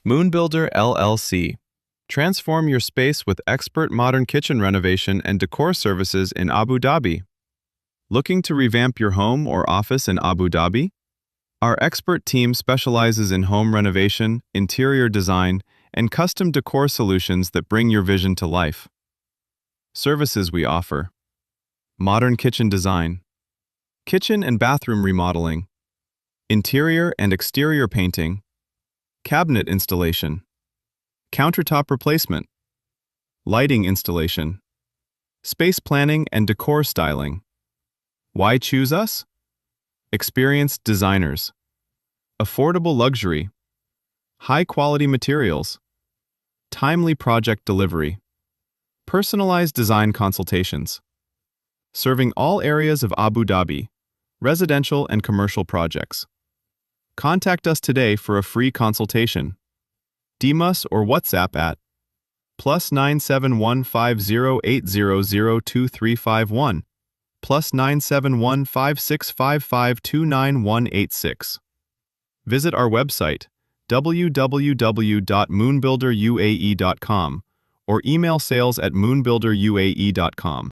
Moonbuilder LLC. Transform your space with expert modern kitchen renovation and decor services in Abu Dhabi. Looking to revamp your home or office in Abu Dhabi? Our expert team specializes in home renovation, interior design, and custom decor solutions that bring your vision to life. Services we offer: modern kitchen design, kitchen and bathroom remodeling, interior and exterior painting, cabinet installation, countertop replacement, lighting installation, space planning and decor styling. Why choose us? Experienced designers, affordable luxury, high-quality materials, timely project delivery, personalized design consultations. Serving all areas of Abu Dhabi, residential and commercial projects. Contact us today for a free consultation. DM us or WhatsApp at +97150800235 +9715655299186. Visit our website www.moonbuilderuae.com or email sales@moonbuilderuae.com.